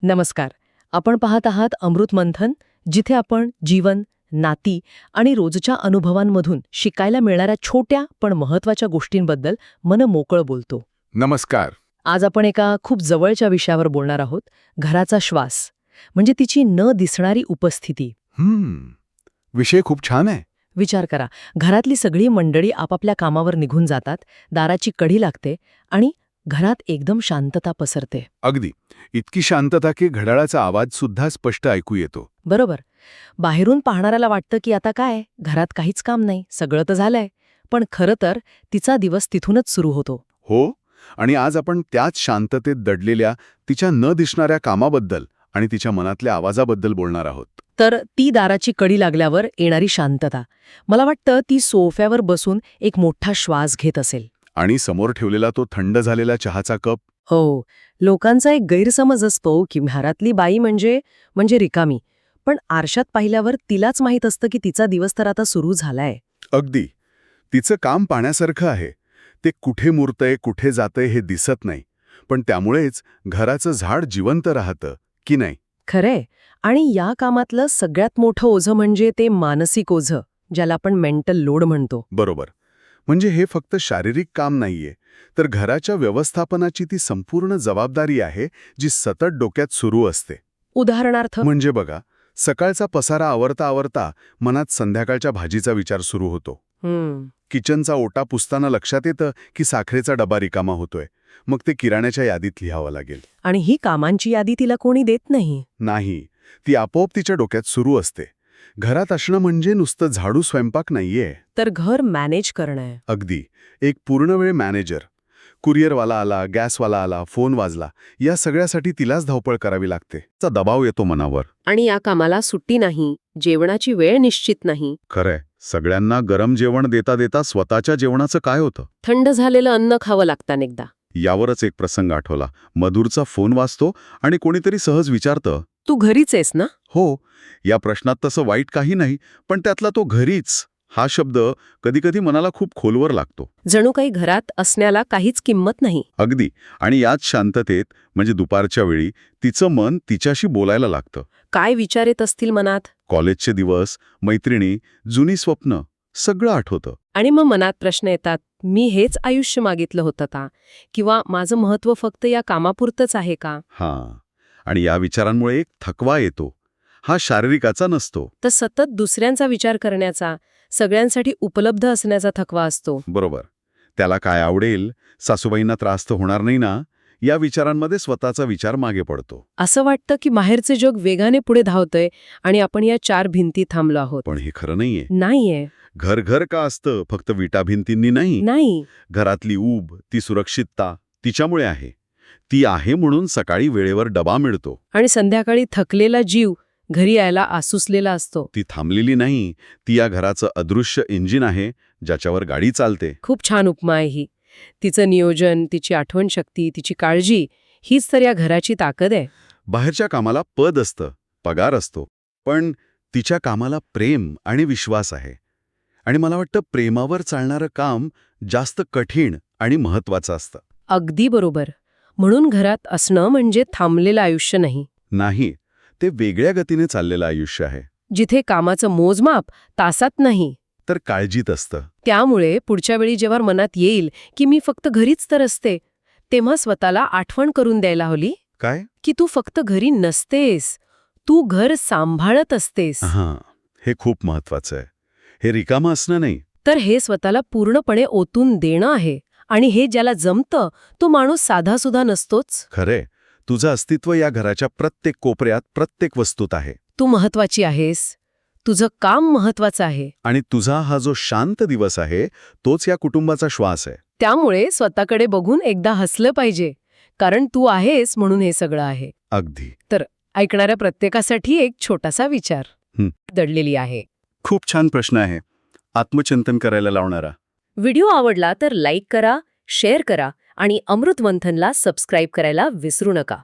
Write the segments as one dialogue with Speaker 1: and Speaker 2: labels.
Speaker 1: नमस्कार. आपण पाहत आहात अमृत मंथन, जिथे आपण जीवन, नाती आणि रोजच्या अनुभवांमधून शिकायला मिळणाऱ्या छोट्या पण महत्वाच्या गोष्टींबद्दल मन मोकळं बोलतो.
Speaker 2: नमस्कार.
Speaker 1: आज आपण एका खूप जवळच्या विषयावर बोलणार आहोत, घराचा श्वास, म्हणजे तिची न दिसणारी उपस्थिती.
Speaker 2: विषय खूप छान आहे.
Speaker 1: विचार करा, घरातली सगळी मंडळी आपापल्या कामावर निघून जातात, दाराची कडी लागते आणि घरात एकदम शांतता पसरते.
Speaker 2: अगदी. इतकी शांतता की घड्याळाचा आवाज सुद्धा स्पष्ट ऐकू येतो.
Speaker 1: बरोबर. बाहेरून पाहणाऱ्याला वाटतं की आता काय, घरात काहीच काम नाही, सगळं तर झालंय. पण खरं तर तिचा दिवस तिथूनच सुरू होतो.
Speaker 2: हो, आणि आज आपण त्याच शांततेत दडलेल्या तिच्या न दिसणाऱ्या कामाबद्दल आणि तिच्या मनातल्या आवाजाबद्दल बोलणार आहोत.
Speaker 1: तर ती दाराची कडी लागल्यावर येणारी शांतता, मला वाटतं ती सोफ्यावर बसून एक मोठा श्वास घेत असेल.
Speaker 2: आणि समोर ठेवलेला तो थंड झालेला चहाचा कप.
Speaker 1: हो, लोकांचा एक गैरसमज असतो की घरातली बाई म्हणजे रिकामी. पण आरशात पाहिल्यावर तिलाच माहीत असतं की तिचा दिवस तर आता सुरू झालाय.
Speaker 2: अगदी. तिचं काम पाण्यासारखं आहे. ते कुठे मुरतंय, कुठे जातंय हे दिसत नाही. पण त्यामुळेच घराचं झाड जिवंत राहतं, की नाही?
Speaker 1: खरंय. आणि या कामातलं सगळ्यात मोठं ओझं म्हणजे ते मानसिक ओझं, ज्याला आपण मेंटल लोड म्हणतो.
Speaker 2: बरोबर. म्हणजे हे फक्त शारीरिक काम नाहीये, तर घराच्या व्यवस्थापनाची ती संपूर्ण जबाबदारी आहे, जी सतत डोक्यात सुरू असते.
Speaker 1: उदाहरणार्थ
Speaker 2: म्हणजे बघा, सकाळचा पसारा आवरता आवरता मनात संध्याकाळच्या भाजीचा विचार सुरू होतो. किचनचा ओटा पुसताना लक्षात येतं की साखरेचा डबा रिकामा होतोय. मग ते किराण्याच्या यादीत लिहावं लागेल.
Speaker 1: आणि ही कामांची यादी तिला कोणी देत
Speaker 2: नाही, ती आपोआप तिच्या डोक्यात सुरू असते. घरात असणं म्हणजे नुसतं झाडू स्वयंपाक नाहीये.
Speaker 1: तर घर मॅनेज करणं.
Speaker 2: अगदी. एक पूर्णवेळ मॅनेजर. कुरिअरवाला आला, गॅसवाला आला, फोन वाजला, या सगळ्यासाठी तिलाच धावपळ करावी लागते. चा दबाव येतो मनावर.
Speaker 1: आणि या कामाला सुट्टी नाही, जेवणाची वेळ निश्चित नाही.
Speaker 2: खरंय. सगळ्यांना गरम जेवण देता देता स्वतःच्या जेवणाचं काय होतं?
Speaker 1: थंड झालेलं अन्न खावं लागतं एकदा.
Speaker 2: यावरच एक प्रसंग आठवला. मधुरचा फोन वाजतो आणि कोणीतरी सहज विचारतं,
Speaker 1: तू घरीच आहेस ना?
Speaker 2: हो. या प्रश्नात तसं वाईट काही नाही, पण त्यातला तो घरीच हा शब्द कधीकधी मनाला खूप खोलवर लागतो.
Speaker 1: जणू काही घरात असण्याला काहीच किंमत नाही.
Speaker 2: अगदी. आणि याच शांततेत, म्हणजे दुपारच्या वेळी, तिचं मन तिच्याशी बोलायला लागतं.
Speaker 1: काय विचार येत असतील मनात?
Speaker 2: कॉलेजचे दिवस, मैत्रिणी, जुनी स्वप्न, सगळं आठवतं.
Speaker 1: आणि मग मनात प्रश्न येतात, मी हेच आयुष्य मागितलं होतं का? किंवा माझं महत्त्व फक्त या कामापुरतंच आहे का?
Speaker 2: हां. आणि या विचारांमुळे एक थकवा येतो. हा शारीरिकाचा नसतो.
Speaker 1: तर सतत दुसऱ्यांचा विचार करण्याचा, सगळ्यांसाठी उपलब्ध असण्याचा थकवा असतो.
Speaker 2: बरोबर. त्याला काय आवडेल, सासूबाईंना त्रास तर होणार नाही ना, या विचारांमध्ये स्वतःचा विचार मागे पडतो.
Speaker 1: असं वाटतं की बाहेरचे जग वेगाने पुढे धावतंय आणि आपण या चार भिंती थांबलो आहोत.
Speaker 2: पण हे खरं नाहीये.
Speaker 1: नाहीये.
Speaker 2: घर घर का असतं, फक्त विटा भिंतींनी नाही.
Speaker 1: नाही.
Speaker 2: घरातली ऊब, ती सुरक्षितता तिच्यामुळे आहे. ती आहे म्हणून सकाळी वेळेवर डबा मिळतो.
Speaker 1: आणि संध्याकाळी थकलेला जीव घरी यायला आसुसलेला असतो.
Speaker 2: ती थांबलेली नाही, ती या घराचं अदृश्य इंजिन आहे, ज्याच्यावर गाडी चालते.
Speaker 1: खूप छान उपमा आहे ही. तिचं नियोजन, तिची आठवणशक्ती, तिची काळजी, हीच तर या घराची ताकद आहे.
Speaker 2: बाहेरच्या कामाला पद असतं, पगार असतो, पण तिच्या कामाला प्रेम आणि विश्वास आहे. आणि मला वाटतं प्रेमावर चालणारं काम जास्त कठीण आणि महत्वाचं असतं.
Speaker 1: अगदी बरोबर. म्हणून घरात असणं म्हणजे थांबलेलं आयुष्य नाही.
Speaker 2: नाही, ते वेगळ्या गतीने चाललेलं आयुष्य आहे.
Speaker 1: जिथे कामाचं मोजमाप तासात नाही,
Speaker 2: तर काळजीत असतं.
Speaker 1: त्यामुळे पुढच्या वेळी जेव्हा मनात येईल की मी फक्त घरीच तर असते, तेव्हा स्वतःला आठवण करून द्यायला हवी
Speaker 2: काय?
Speaker 1: की तू फक्त घरी नसतेस, तू घर सांभाळत असतेस.
Speaker 2: हां, हे खूप महत्वाचं आहे. हे रिकामं असणं नाही.
Speaker 1: तर हे स्वतःला पूर्णपणे ओतून देणं आहे. आणि हे ज्याला जमतं तो माणूस साधासुधा नसतोच.
Speaker 2: खरे, तुझं अस्तित्व या घराच्या प्रत्येक कोपऱ्यात, प्रत्येक वस्तूत आहे.
Speaker 1: तू महत्वाची आहेस. तुझं काम महत्वाचं आहे.
Speaker 2: आणि तुझा हा जो शांत दिवस आहे, तोच या कुटुंबाचा श्वास आहे.
Speaker 1: त्यामुळे स्वतःकडे बघून एकदा हसलं पाहिजे, कारण तू आहेस म्हणून हे सगळं आहे.
Speaker 2: अगदी.
Speaker 1: तर ऐकणाऱ्या प्रत्येकासाठी एक छोटासा विचार दडलेली आहे.
Speaker 2: खूप छान प्रश्न आहे, आत्मचिंतन करायला लावणारा.
Speaker 1: व्हिडिओ आवडला तर लाईक करा, शेअर करा आणि अमृत मंथनला सबस्क्राईब करायला विसरू नका.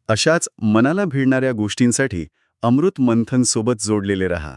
Speaker 2: अशाच मनाला भिडणाऱ्या गोष्टींसाठी अमृत मंथन सोबत जोडलेले रहा.